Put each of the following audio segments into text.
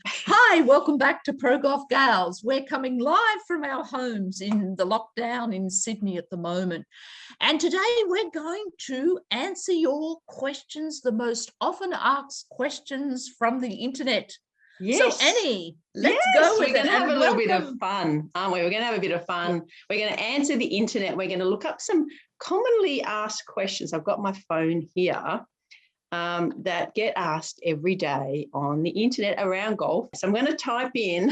Hi, welcome back to ProGolfGals. We're coming live from our homes in the lockdown in Sydney at the moment. And today we're going to answer your questions, the most often asked questions from the internet. Yes. So Annie, let's go with it. We're going to have a little bit of fun, aren't we? We're going to have a bit of fun. Yeah. We're going to answer the internet. We're going to look up some commonly asked questions. I've got my phone here. That get asked every day on the internet around golf. So I'm going to type in,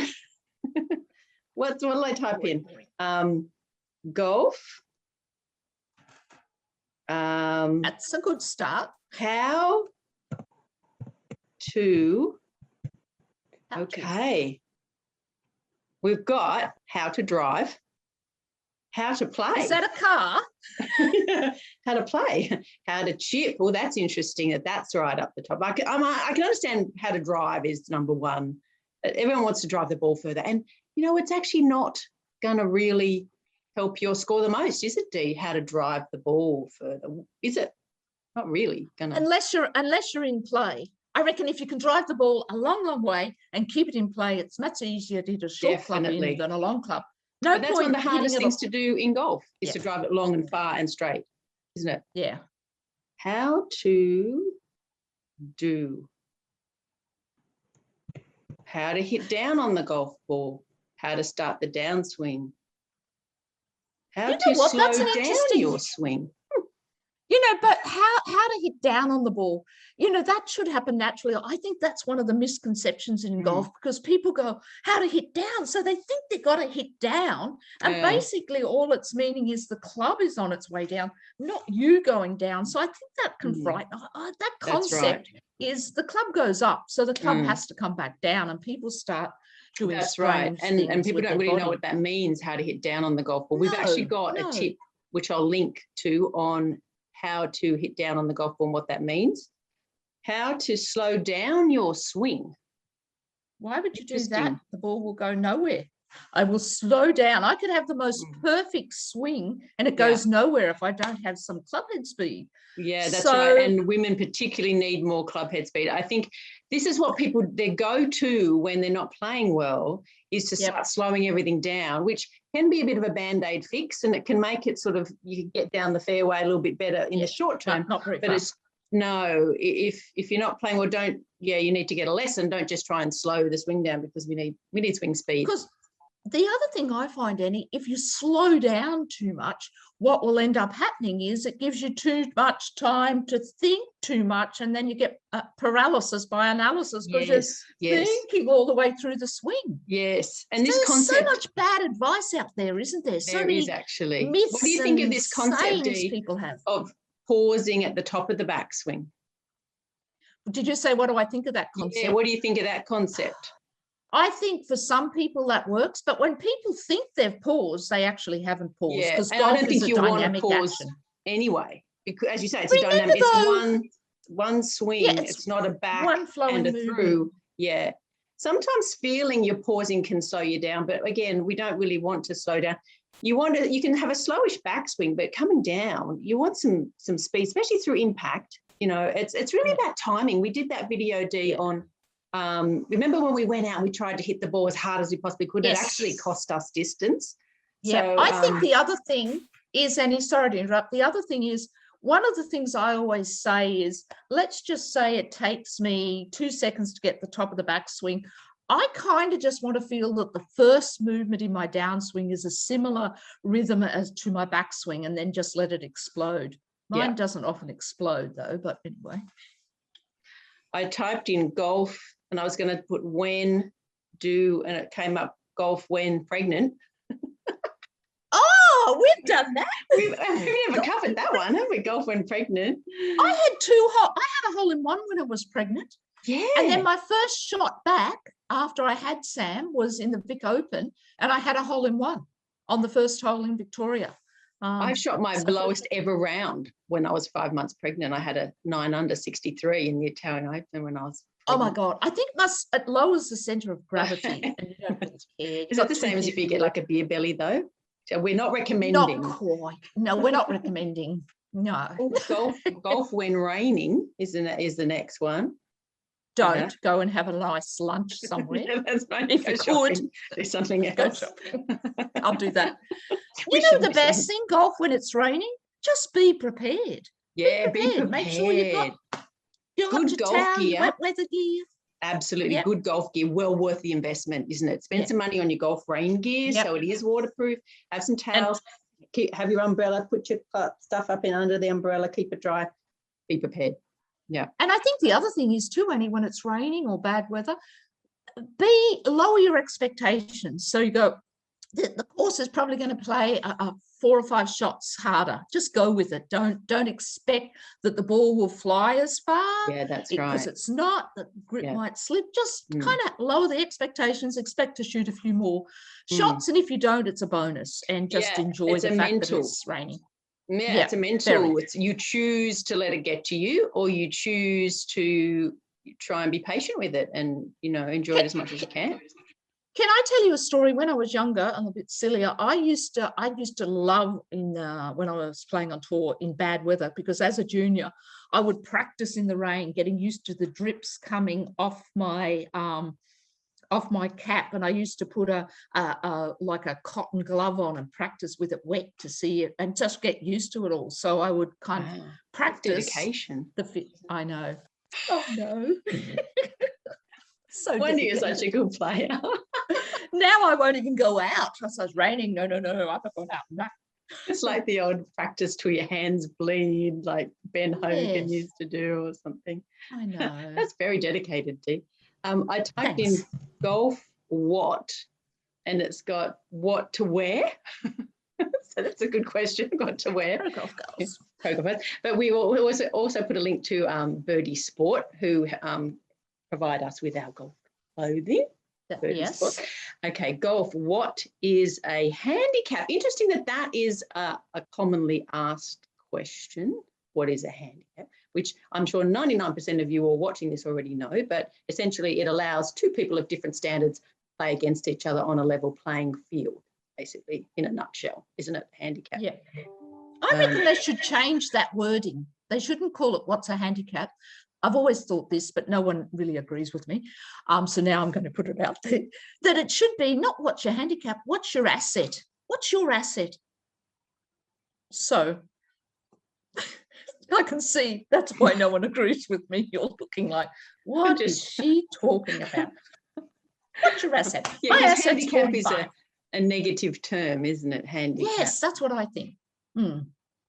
what will I type in? Golf. That's a good start. How to, okay. We've got how to drive, how to play. Is that a car? How to play, how to chip. Well, that's interesting that's right up the top. I can understand how to drive is number one. Everyone wants to drive the ball further. And, you know, it's actually not going to really help your score the most, is it, Dee? How to drive the ball further. Is it? Not really going to. Unless you're in play. I reckon if you can drive the ball a long, long way and keep it in play, it's much easier to hit a short club in than a long club. No, but that's one of the hardest things to do in golf is to drive it long and far and straight, isn't it? Yeah. How to do. How to hit down on the golf ball. How to start the downswing. How to slow down your swing. You know, but how to hit down on the ball, you know, that should happen naturally. I think that's one of the misconceptions in golf, because people go, how to hit down? So they think they've got to hit down. And basically all it's meaning is the club is on its way down, not you going down. So I think that can frighten. That concept is the club goes up. So the club has to come back down and people start doing That's right. And people don't really know what that means, how to hit down on the golf ball. We've actually got a tip, which I'll link to on how to hit down on the golf ball and what that means. How to slow down your swing. Why would you do that? The ball will go nowhere. I will slow down. I could have the most perfect swing and it goes nowhere if I don't have some club head speed. Yeah, that's right. And women particularly need more club head speed. I think this is what people, their go-to when they're not playing well is to start slowing everything down, which can be a bit of a Band-Aid fix, and it can make it sort of, you can get down the fairway a little bit better in the short term. Not very but fast. If you're not playing well, you need to get a lesson. Don't just try and slow the swing down, because we need swing speed. Because the other thing I find, Annie, if you slow down too much, what will end up happening is it gives you too much time to think too much, and then you get paralysis by analysis, because you're thinking all the way through the swing. Yes. And there's so much bad advice out there, isn't there? There is actually. Myths. What do you think of this concept, Dee, people have of pausing at the top of the backswing? Did you say, what do I think of that concept? Yeah, what do you think of that concept? I think for some people that works, but when people think they've paused, they actually haven't paused. Yeah, because and I don't think you want to pause anyway. Because, as you say, it's a dynamic. It's one swing. Yeah, it's not a back one flowing and a through. Yeah. Sometimes feeling you're pausing can slow you down, but again, we don't really want to slow down. You can have a slowish backswing, but coming down, you want some speed, especially through impact. You know, it's really about timing. We did that video, Dee, on. Remember when we went out and we tried to hit the ball as hard as we possibly could? It actually cost us distance. Yeah, so, I think the other thing is, Annie, sorry to interrupt, the other thing is, one of the things I always say is, let's just say it takes me 2 seconds to get the top of the backswing. I kind of just want to feel that the first movement in my downswing is a similar rhythm as to my backswing, and then just let it explode. Mine doesn't often explode though, but anyway. I typed in golf and I was going to put when, do, and it came up golf when pregnant. Oh, we've done that. We've never covered that one, have we? Golf when pregnant. I had a hole in one when I was pregnant. Yeah. And then my first shot back after I had Sam was in the Vic Open, and I had a hole in one on the first hole in Victoria. I shot my lowest ever round when I was 5 months pregnant. I had a 9 under 63 in the Italian Open when I was pregnant. Oh my God. I think it lowers the center of gravity. And you don't really care. Is that the same as if you get like a beer belly though? So we're not recommending. Not quite. No, we're not recommending. No. Golf when raining is the next one. don't go and have a nice lunch somewhere. Yeah, that's right. If Go you shopping. could, Do something go else. shopping. I'll do that. We You know should the do best something. thing, golf, when it's raining, just be prepared. Yeah, be prepared. Make sure you've got Good your golf towel, gear. your wet weather gear. Absolutely. Yep. Good golf gear. Well worth the investment, isn't it? Spend some money on your golf rain gear so it is waterproof. Have some towels. Have your umbrella. Put your stuff up in under the umbrella. Keep it dry. Be prepared. Yeah. And I think the other thing is too, Annie, when it's raining or bad weather, lower your expectations. So you go, the course is probably going to play a 4 or 5 shots harder. Just go with it. Don't expect that the ball will fly as far. Yeah, that's right. Because it's not. The grip might slip. Just kind of lower the expectations. Expect to shoot a few more shots, and if you don't, it's a bonus. And just enjoy the fact that it's raining. Yeah, it's a mental. It's you choose to let it get to you, or you choose to try and be patient with it, and enjoy it as much as you can. Can I tell you a story? When I was younger and a bit sillier, I used to love when I was playing on tour in bad weather, because as a junior, I would practice in the rain, getting used to the drips coming off my cap, and I used to put like a cotton glove on and practice with it wet to see it and just get used to it all. So I would kind of practice dedication. The fit. I know. Oh no. So when you're such a good player. Now I won't even go out. I said, it's raining. No, I'm not going out. No. It's like the old practice till your hands bleed, like Ben Hogan used to do or something. I know. That's very dedicated, Dee. I typed in golf what, and it's got what to wear. So that's a good question. What to wear? ProGolfGals. ProGolfGals. But we also put a link to Birdie Sport, who provide us with our golf clothing. Yes. Okay, golf. What is a handicap? Interesting that is a commonly asked question. What is a handicap? Which I'm sure 99% of you all watching this already know, but essentially it allows 2 people of different standards play against each other on a level playing field, basically, in a nutshell, isn't it? Handicap. Yeah. I reckon they should change that wording. They shouldn't call it what's a handicap. I've always thought this, but no one really agrees with me. So now I'm going to put it out there, that it should be not what's your handicap, what's your asset? What's your asset? So I can see that's why no one agrees with me. You're looking like, what is she talking about? What's your asset? Yeah, my asset's handicap is a negative term, isn't it? Handicap. Yes, that's what I think.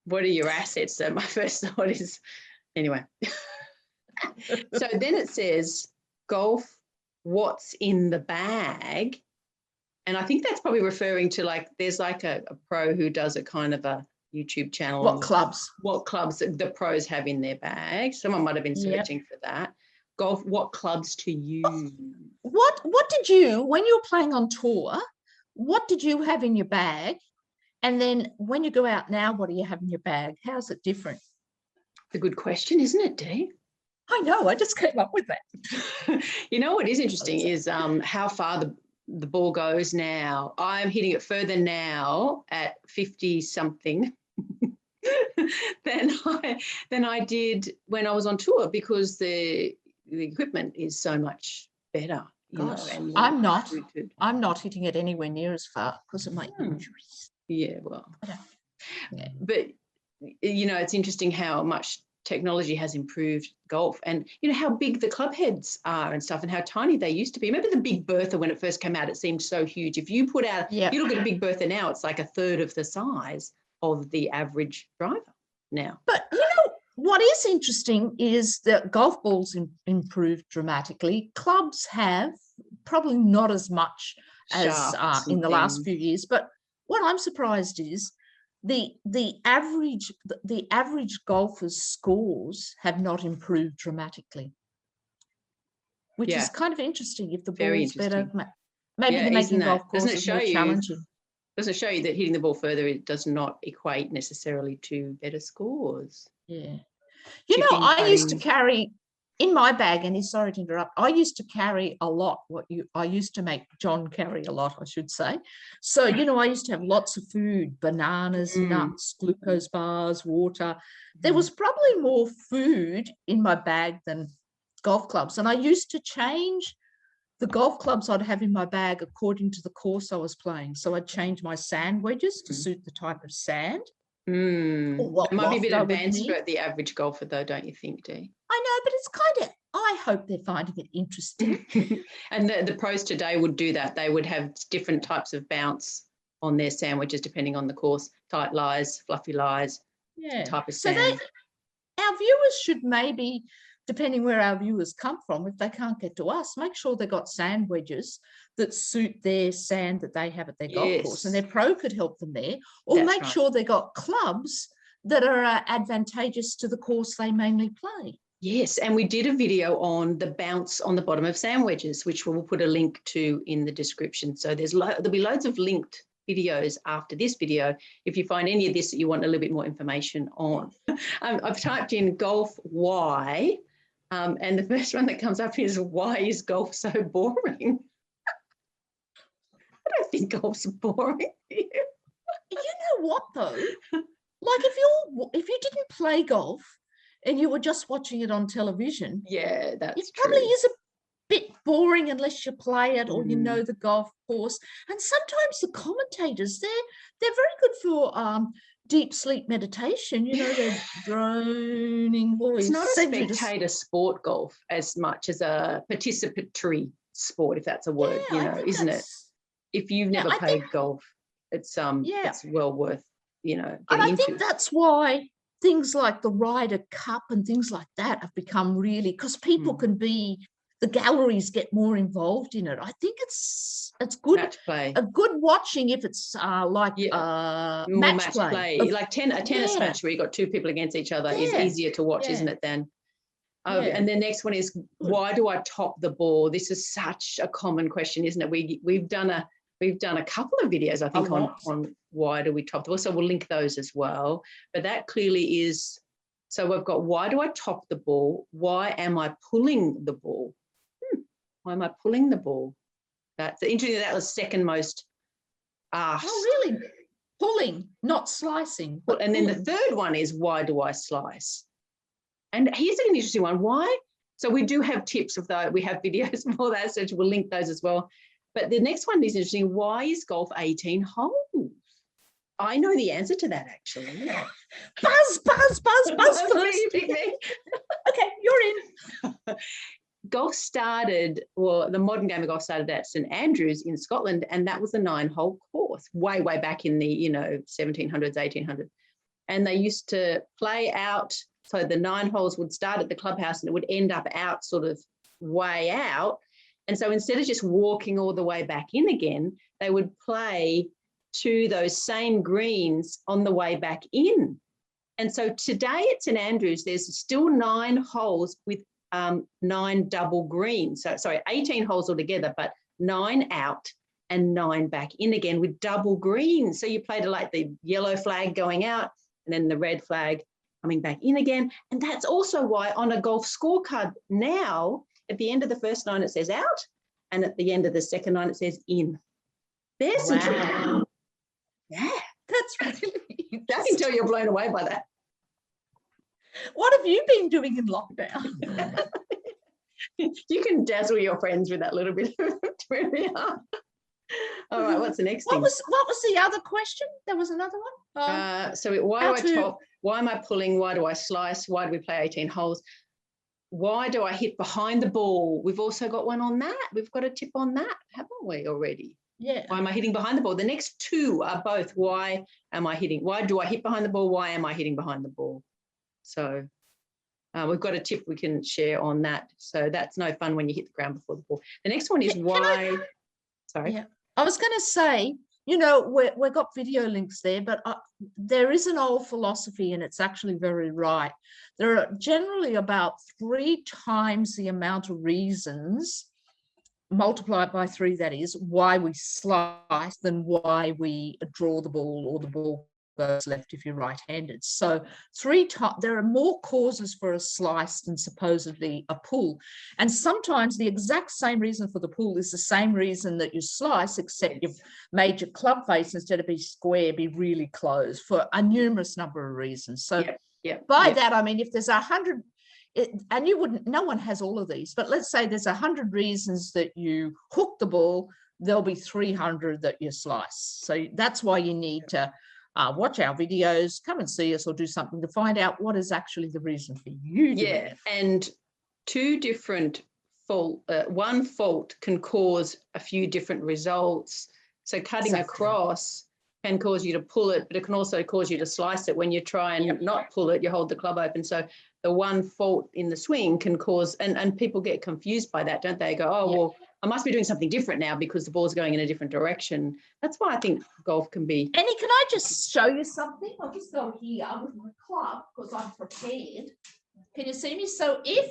What are your assets? So my first thought is, anyway. So then it says golf, what's in the bag? And I think that's probably referring to there's a pro who does a kind of a YouTube channel. What clubs the pros have in their bag. Someone might have been searching for that. Golf, what clubs to use? What did you, when you were playing on tour, what did you have in your bag? And then when you go out now, what do you have in your bag? How's it different? It's a good question, isn't it, Dee? I know, I just came up with that. You know what is interesting is how far the ball goes now. I'm hitting it further now at 50 something than I did when I was on tour, because the equipment is so much better. And I'm not hitting it anywhere near as far because of my injuries. Yeah, well, but it's interesting how much technology has improved golf, and how big the club heads are and stuff, and how tiny they used to be. Remember the Big Bertha when it first came out? It seemed so huge. If you put out, you look at a Big Bertha now, it's like a third of the size of the average driver now. But what is interesting is that golf balls improved dramatically. Clubs have probably not as much as in the last few years. But what I'm surprised is the average golfer's scores have not improved dramatically, which is kind of interesting. If the ball is better, maybe they're making golf courses more challenging. Doesn't it show you that hitting the ball further, it does not equate necessarily to better scores? Yeah. I used to carry in my bag, and sorry to interrupt, I used to carry a lot. I used to make John carry a lot, I should say. So, I used to have lots of food, bananas, nuts, glucose bars, water. There was probably more food in my bag than golf clubs. And I used to change the golf clubs I'd have in my bag according to the course I was playing. So I'd change my sand wedges to suit the type of sand. It might be a bit advanced for the average golfer, though, don't you think, Dee? I know, but it's kind of, I hope they're finding it interesting. And the pros today would do that. They would have different types of bounce on their sandwiches depending on the course, tight lies, fluffy lies, type of sand. So our viewers should maybe, depending where our viewers come from, if they can't get to us, make sure they've got sand wedges that suit their sand that they have at their golf course, and their pro could help them there, or make sure they got clubs that are advantageous to the course they mainly play. Yes, and we did a video on the bounce on the bottom of sand wedges, which we'll put a link to in the description. So there'll be loads of linked videos after this video if you find any of this that you want a little bit more information on. I've typed in golf why, and the first one that comes up is, why is golf so boring? I don't think golf's boring. You know what though? Like if you didn't play golf and you were just watching it on television, that's it probably is a bit boring unless you play it or you know the golf course. And sometimes the commentators, they're very good for deep sleep meditation. You know, they're droning voice. It's not a spectator sport, golf, as much as a participatory sport, if that's a word, isn't it? If you've never played golf, it's well worth, And I think that's why things like the Ryder Cup and things like that have become really, because people can be, the galleries get more involved in it. I think it's good. Match play. A good watching if it's like match play. Like a tennis match where you got two people against each other is easier to watch, isn't it, then? And the next one is, why do I top the ball? This is such a common question, isn't it? We've done a couple of videos, I think, on why do we top the ball. So we'll link those as well. But that clearly is, so we've got, why do I top the ball? Why am I pulling the ball? Why am I pulling the ball? That's interesting. That was second most asked. Oh, really? Pulling, not slicing. And then the third one is, why do I slice? And here's an interesting one. Why? So we do have tips of that. We have videos for that, so we'll link those as well. But the next one is interesting. Why is golf 18 holes? I know the answer to that, actually. Buzz, please. Okay, you're in. Golf started, the modern game of golf started at St Andrews in Scotland, and that was a 9-hole course way back in the 1700s, 1800s. And they used to play out, so the 9 holes would start at the clubhouse and it would end up out sort of way out. And so instead of just walking all the way back in again, they would play to those same greens on the way back in. And so today at St Andrews, there's still 9 holes with 9 double greens. So, sorry, 18 holes altogether, but 9 out and 9 back in again with double greens. So you played like the yellow flag going out and then the red flag coming back in again. And that's also why on a golf scorecard now, at the end of the first 9, it says out, and at the end of the second 9, it says in. There's some trick. Yeah, that's really interesting. I can tell you're blown away by that. What have you been doing in lockdown? You can dazzle your friends with that little bit of trivia. All right, what's the next thing? What was the other question? There was another one. So why do I top? Why am I pulling? Why do I slice? Why do we play 18 holes? Why do I hit behind the ball? We've also got one on that. We've got a tip on that, haven't we already? Yeah. Why am I hitting behind the ball? The next 2 are both, why am I hitting? Why do I hit behind the ball? Why am I hitting behind the ball? So we've got a tip we can share on that. So that's no fun when you hit the ground before the ball. The next one is why. Sorry. Yeah. I was going to say, we've got video links there, but there is an old philosophy, and it's actually very right. There are generally about 3 times the amount of reasons, multiplied by 3, that is, why we slice than why we draw the ball or the ball goes left if you're right-handed. So 3 times, there are more causes for a slice than supposedly a pull. And sometimes the exact same reason for the pull is the same reason that you slice, except you've made your club face, instead of be square, be really close, for a numerous number of reasons. So by that, I mean, if there's 100, and you wouldn't, no one has all of these, but let's say there's 100 reasons that you hook the ball, there'll be 300 that you slice. So that's why you need to watch our videos, come and see us, or do something to find out what is actually the reason for you doing it. And two different one fault can cause a few different results. So cutting across can cause you to pull it, but it can also cause you to slice it. When you try and not pull it, you hold the club open. So the one fault in the swing can cause, and people get confused by that, don't they? Go, oh, well, I must be doing something different now because the ball's going in a different direction. That's why I think golf can be. Annie, can I just show you something? I'll just go here with my club because I'm prepared. Can you see me? So if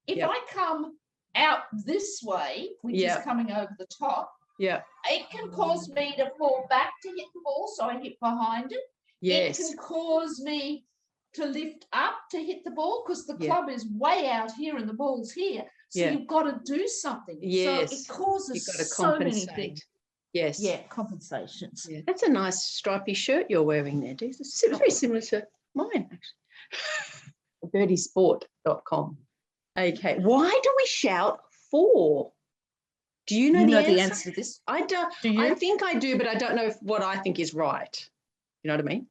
I come out this way, which is coming over the top, it can cause me to fall back to hit the ball, so I hit behind it. It can cause me to lift up to hit the ball because the club is way out here and the ball's here. So you've got to do something. So it causes so many things. Yes. Yeah, compensations. Yeah. That's a nice stripy shirt you're wearing there, Dee. It's very similar to mine, actually. Birdiesport.com. Okay. Why do we shout 4? Do you know, the answer to this? I don't. Do you? I think I do, but I don't know what I think is right. You know what I mean?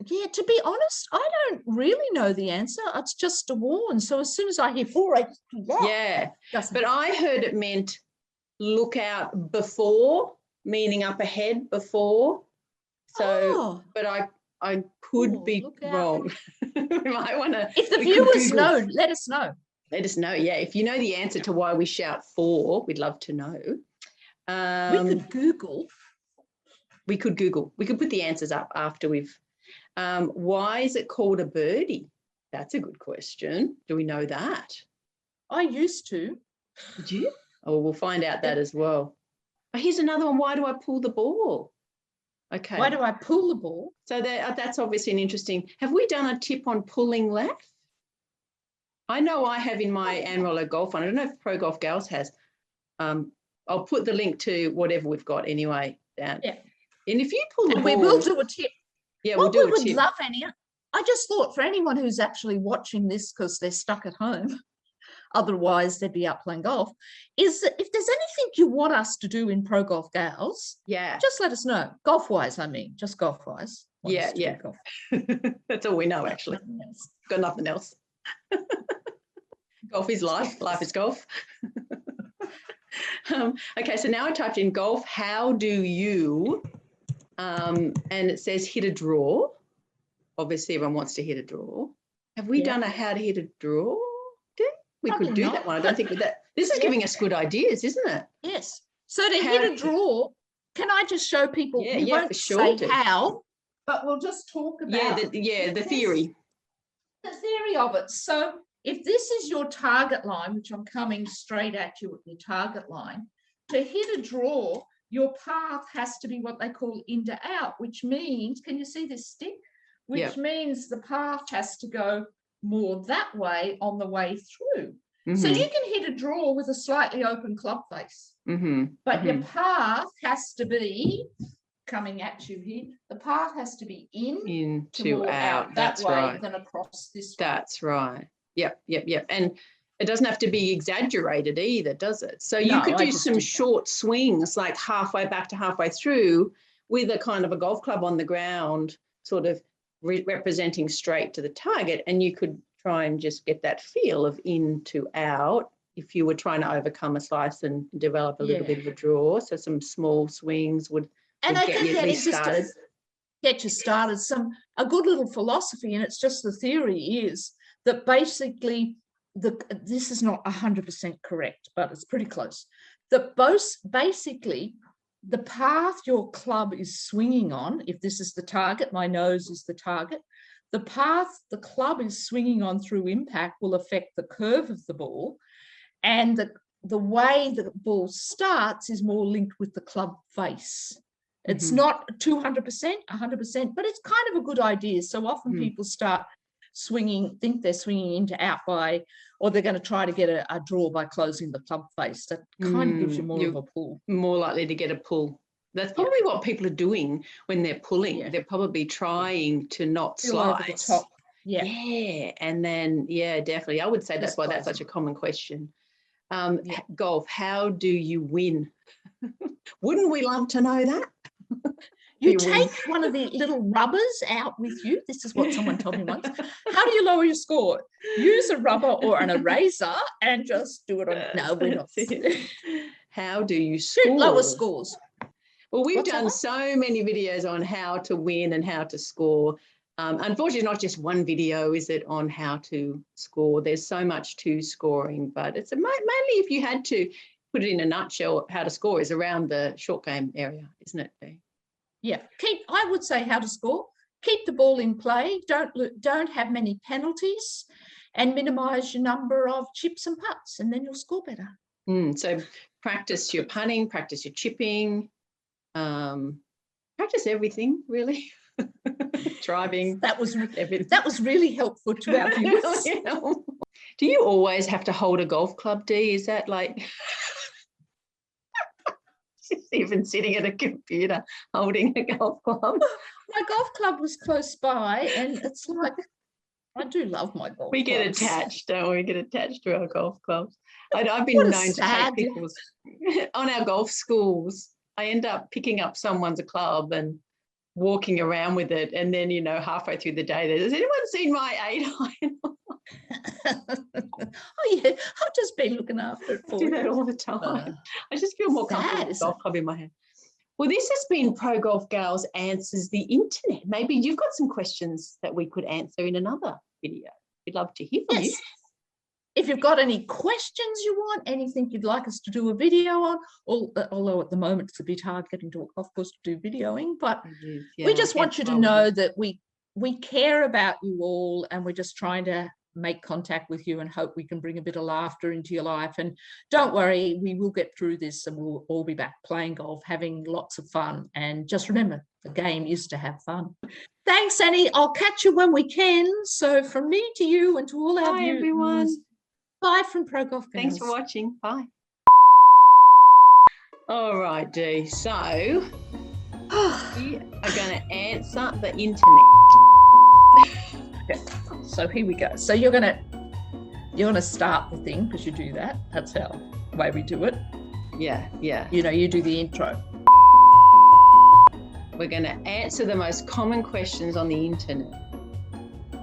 Yeah, to be honest, I don't really know the answer. It's just a warn. So as soon as I hear 4, I just do that. Yeah. But I heard it meant look out before, meaning up ahead before. So, but I could be wrong. We might want to. If the viewers know, let us know. Let us know. Yeah, if you know the answer to why we shout 4, we'd love to know. We could Google. We could Google. We could put the answers up after we've. Why is it called a birdie? That's a good question. Do we know that? I used to. Did you? Oh, we'll find out that as well. Oh, here's another one. Why do I pull the ball? Okay. Why do I pull the ball? So that's obviously an interesting. Have we done a tip on pulling left? I know I have in my Anne Rollo Golf Fund. I don't know if ProGolfGals has. I'll put the link to whatever we've got anyway down. Yeah. And if you pull the ball, we will do a tip. Yeah, we'll do a tip. What we would love, Annie, I just thought for anyone who's actually watching this because they're stuck at home, otherwise they'd be out playing golf, is that if there's anything you want us to do in ProGolfGals, just let us know. Golf-wise, I mean, just golf-wise. Yeah. Golf. That's all we know, actually. Got nothing else. Golf is life. Life is golf. Okay, so now I typed in golf. How do you? And it says hit a draw. Obviously, everyone wants to hit a draw. Have we done a how to hit a draw? We could do that one. I don't think that. This is giving us good ideas, isn't it? Yes. So to hit a draw, can I just show people? We won't say how, but we'll just talk about the theory. The theory of it. So if this is your target line, which I'm coming straight at you at your target line, to hit a draw, your path has to be what they call in to out, which means, can you see this stick? Which means the path has to go more that way on the way through. So you can hit a draw with a slightly open club face, but your path has to be coming at you here. The path has to be in to out that way than across this way. That's right. Yep. And it doesn't have to be exaggerated either, does it? So you could do some short swings, like halfway back to halfway through, with a kind of a golf club on the ground, sort of representing straight to the target, and you could try and just get that feel of in to out if you were trying to overcome a slice and develop a little bit of a draw. So some small swings would get you at least started. Get you started. A good little philosophy, and it's just the theory is that basically this is not 100% correct, but it's pretty close. That basically the path your club is swinging on, if this is the target, my nose is the target, the path the club is swinging on through impact will affect the curve of the ball, and the way the ball starts is more linked with the club face. It's not 200%, 100%, but it's kind of a good idea. So often people start think they're swinging in to out or they're going to try to get a draw by closing the club face. That kind of gives you more of a pull. More likely to get a pull. That's probably what people are doing when they're pulling. They're probably trying to not slice. Yeah. Yeah. And then, yeah, definitely. I would say that's Just why that's golf. such a common question. Yeah. Golf, how do you win? Wouldn't we love to know that? You You win. take one of the little rubbers out with you. This is what someone told me once. How do you lower your score? Use a rubber or an eraser and just do it on. No, we're not. How do you score? Lower scores. Well, we've What's that done one? so many videos on how to win and how to score. Unfortunately, not just one video, is it, on how to score. There's so much to scoring, but it's mainly, if you had to put it in a nutshell, how to score is around the short game area, isn't it, Dee? Yeah. I would say how to score. Keep the ball in play. Don't have many penalties, and minimise your number of chips and putts, and then you'll score better. So practice your putting, practice your chipping, practice everything, really. Driving. That was really helpful to our viewers. Do you always have to hold a golf club, Dee? Is that like even sitting at a computer holding a golf club? My golf club was close by, and it's like, I do love my golf We get clubs. attached, don't we? We get attached to our golf clubs. I've been What a known to sad- take people's on our golf schools. I end up picking up someone's club and walking around with it, and then, you know, halfway through the day, has anyone seen my 8-iron? Oh yeah, I've just been looking after it I for do you. that all the time. I just feel more comfortable with a golf club in my hand. Well, this has been Pro Golf Gals Answers the Internet. Maybe you've got some questions that we could answer in another video. We'd love to hear from you. If you've got any questions you want, anything you'd like us to do a video on, although at the moment it's a bit hard getting to a golf course to do videoing, but we just want you to know that we care about you all, and we're just trying to make contact with you and hope we can bring a bit of laughter into your life. And don't worry, we will get through this, and we'll all be back playing golf, having lots of fun. And just remember, the game is to have fun. Thanks, Annie. I'll catch you when we can. So from me to you and to all our viewers, everyone. Bye from Pro Golf Gals. Thanks for watching. Bye. All right, Dee. So we are going to answer the internet. Okay. So here we go. So you're gonna start the thing, because you do that. That's how way we do it. Yeah. You know, you do the intro. We're going to answer the most common questions on the internet.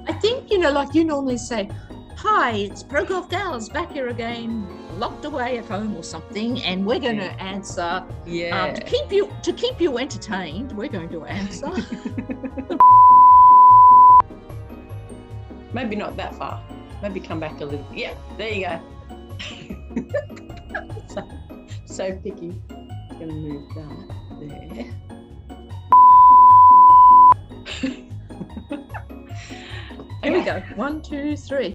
I think, you know, like you normally say, hi, it's Pro Golf Gals back here again, locked away at home or something, and we're going to answer. To keep you entertained, we're going to answer. Maybe not that far. Maybe come back a little. Yeah, there you go. so picky. I'm going to move that there. Here we go. 1, 2, 3.